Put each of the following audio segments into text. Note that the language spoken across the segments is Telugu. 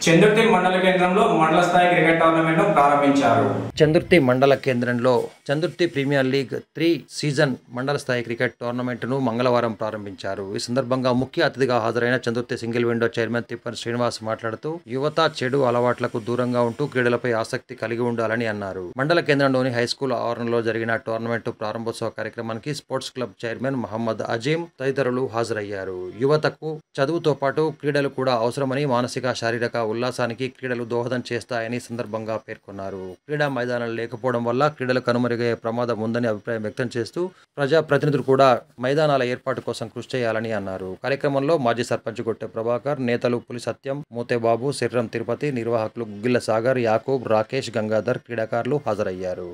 చందుర్తి మండల కేంద్రంలో మండల స్థాయి క్రికెట్ టోర్నమెంట్ ను ప్రారంభించారు. చందుర్తి మండల కేంద్రంలో చందుర్తి ప్రీమియర్ లీగ్ 3 సీజన్ మండల స్థాయి క్రికెట్ టోర్నమెంట్ ను మంగళవారం ప్రారంభించారు. ఈ సందర్భంగా ముఖ్య అతిథిగా హాజరైన Chandurthi single window chairman Thippani Srinivas మాట్లాడుతూ యువత చెడు అలవాట్లకు దూరంగా ఉంటూ క్రీడలపై ఆసక్తి కలిగి ఉండాలని అన్నారు. మండల కేంద్రంలోని హైస్కూల్ ఆవరణలో జరిగిన టోర్నమెంట్ ప్రారంభోత్సవ కార్యక్రమానికి sports club chairman Mohammed Azeem తదితరులు హాజరయ్యారు. యువతకు చదువుతో పాటు క్రీడలు కూడా అవసరమని, మానసిక శారీరక ఉల్లాసానికి క్రీడలు దోహదం చేస్తాయని సందర్భంగా పేర్కొన్నారు. క్రీడా మైదానాలు లేకపోవడం వల్ల క్రీడలు కనుమరుగయ్యే ప్రమాదం ఉందని అభిప్రాయం వ్యక్తం చేస్తూ ప్రజాప్రతినిధులు కూడా మైదానాల ఏర్పాటు కోసం కృషి చేయాలని అన్నారు. కార్యక్రమంలో మాజీ సర్పంచ్ గొట్టె ప్రభాకర్, నేతలు పులి సత్యం, మోతేబాబు, శర్రం తిరుపతి, నిర్వాహకులు గుగ్గిళ్ల సాగర్, యాకూబ్, రాకేష్, గంగాధర్, క్రీడాకారులు హాజరయ్యారు.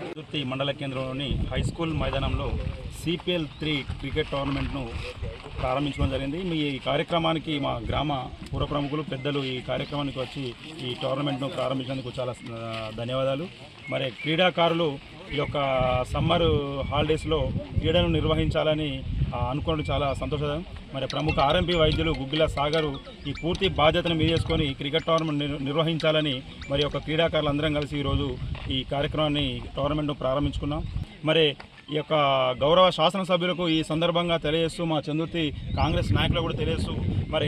చందుర్తి మండల కేంద్రంలోని హై స్కూల్ మైదానంలో CPL 3 క్రికెట్ టోర్నమెంట్ను ప్రారంభించడం జరిగింది. ఈ కార్యక్రమానికి మా గ్రామ పూర్వ ప్రముఖులు పెద్దలు ఈ కార్యక్రమానికి వచ్చి ఈ టోర్నమెంట్ను ప్రారంభించినందుకు చాలా ధన్యవాదాలు. మరి క్రీడాకారులు ఈ యొక్క సమ్మర్ హాలిడేస్లో క్రీడలు నిర్వహించాలని అనుకోవడం చాలా సంతోషం. మరి ప్రముఖ RMP వైద్యులు గుగ్గిళ్ల సాగరు ఈ పూర్తి బాధ్యతను మీదేసుకొని క్రికెట్ టోర్నమెంట్ నిర్వహించాలని మరి ఒక క్రీడాకారులు అందరం కలిసి ఈరోజు ఈ కార్యక్రమాన్ని టోర్నమెంట్ను ప్రారంభించుకున్నాం. మరి ఈ యొక్క గౌరవ శాసనసభ్యులకు ఈ సందర్భంగా తెలియజేస్తూ, మా చందుర్తి కాంగ్రెస్ నాయకులకు కూడా తెలియజేస్తూ, మరి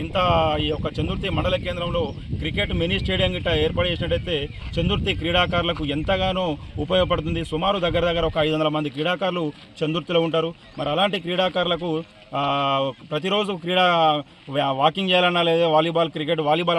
ఈ యొక్క చందుర్తి మండల కేంద్రంలో క్రికెట్ మినీ స్టేడియం గిట్ట ఏర్పాటు చేసినట్టయితే చందుర్తి క్రీడాకారులకు ఎంతగానో ఉపయోగపడుతుంది. సుమారు దగ్గర ఒక 500 మంది క్రీడాకారులు చందుర్తిలో ఉంటారు. మరి అలాంటి క్రీడాకారులకు ప్రతిరోజు వాకింగ్ చేయాలన్నా లేదా వాలీబాల్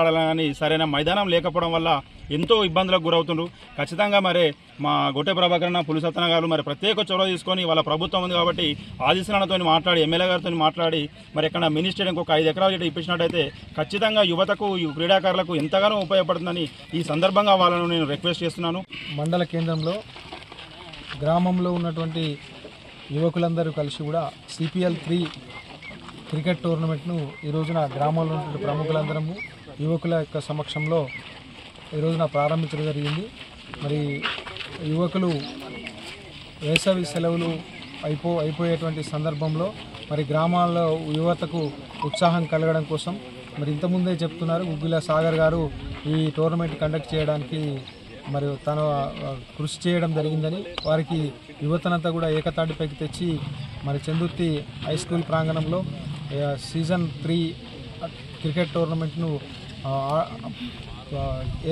ఆడాలన్నా కానీ సరైన మైదానం లేకపోవడం వల్ల ఎంతో ఇబ్బందులకు గురవుతుండ్రు. ఖచ్చితంగా మరి మా గొట్టె ప్రభాకరణ, పులిసత్తన గారు మరి ప్రత్యేక చొరవ తీసుకొని వాళ్ళ ప్రభుత్వం ఉంది కాబట్టి ఆదిశనాతో మాట్లాడి, ఎమ్మెల్యే గారితో మాట్లాడి మరి ఎక్కడ మినీ స్టేడియంకి ఒక 5 ఎకరాలు ఇప్పించినట్టయితే ఖచ్చితంగా యువతకు, ఈ క్రీడాకారులకు ఎంతగానో ఉపయోగపడుతుందని ఈ సందర్భంగా వాళ్ళను నేను రిక్వెస్ట్ చేస్తున్నాను. మండల కేంద్రంలో గ్రామంలో ఉన్నటువంటి యువకులందరూ కలిసి కూడా CPL 3 క్రికెట్ టోర్నమెంట్ను ఈ రోజున గ్రామంలో ఉన్న ప్రముఖులందరము యువకుల యొక్క సమక్షంలో ఈ రోజున ప్రారంభించడం జరిగింది. మరి యువకులు వేసవి సెలవులు అయిపోయేటువంటి సందర్భంలో మరి గ్రామాల్లో యువతకు ఉత్సాహం కలగడం కోసం మరి ఇంతకుముందే చెప్తున్నారు గుగ్గిళ్ల సాగర్ గారు ఈ టోర్నమెంట్ కండక్ట్ చేయడానికి మరి తను కృషి చేయడం జరిగిందని, వారికి యువతనంతా కూడా ఏకతాటిపైకి తెచ్చి మరి చందుర్తి హై స్కూల్ ప్రాంగణంలో సీజన్ 3 క్రికెట్ టోర్నమెంట్ను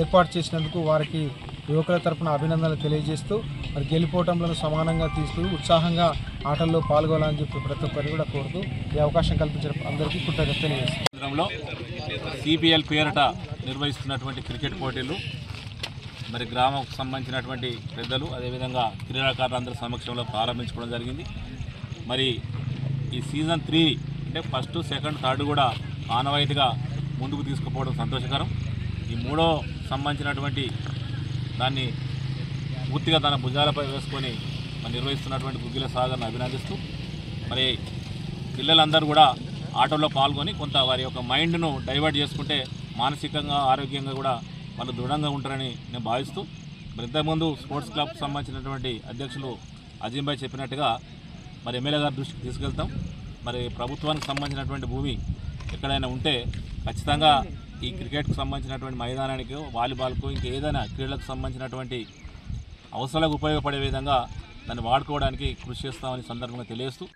ఏర్పాటు చేసినందుకు వారికి యువకుల తరపున అభినందనలు తెలియజేస్తూ మరి గెలుపోవటంలో సమానంగా తీస్తూ ఉత్సాహంగా ఆటల్లో పాల్గొనాలని చెప్పి ప్రతి ఒక్కరిని కూడా కోరుతూ ఈ అవకాశం కల్పించిన అందరికీ కృతజ్ఞతలు తెలియజేస్తున్నాం. CPL పేరిట నిర్వహిస్తున్నటువంటి క్రికెట్ పోటీలు మరి గ్రామంకు సంబంధించినటువంటి పెద్దలు, అదేవిధంగా క్రీడాకారులందరి సమక్షంలో ప్రారంభించుకోవడం జరిగింది. మరి ఈ సీజన్ 3 అంటే ఫస్ట్, సెకండ్, థర్డ్ కూడా ఆనవాయితీగా ముందుకు తీసుకుపోవడం సంతోషకరం. ఈ మూడో సంబంధించినటువంటి దాన్ని పూర్తిగా తన భుజాలపై వేసుకొని నిర్వహిస్తున్నటువంటి గుగ్గిళ్ల సాగర్ను అభినందిస్తూ, మరి పిల్లలందరూ కూడా ఆటల్లో పాల్గొని కొంత వారి యొక్క మైండ్ను డైవర్ట్ చేసుకుంటే మానసికంగా, ఆరోగ్యంగా కూడా వాళ్ళు దృఢంగా ఉంటారని నేను భావిస్తూ, మరి ఇంతకుముందు స్పోర్ట్స్ క్లబ్ సంబంధించినటువంటి అధ్యక్షులు అజీం భాయ్ చెప్పినట్టుగా మరి ఎమ్మెల్యే గారి దృష్టికి తీసుకెళ్తాం. మరి ప్రభుత్వానికి సంబంధించినటువంటి భూమి ఎక్కడైనా ఉంటే ఖచ్చితంగా ఈ క్రికెట్కు సంబంధించినటువంటి మైదానానికి, వాలీబాల్కు, ఇంకా ఏదైనా క్రీడలకు సంబంధించినటువంటి అవసరాలకు ఉపయోగపడే విధంగా దాన్ని వాడుకోవడానికి కృషి చేస్తామని సందర్భంగా తెలియజేస్తూ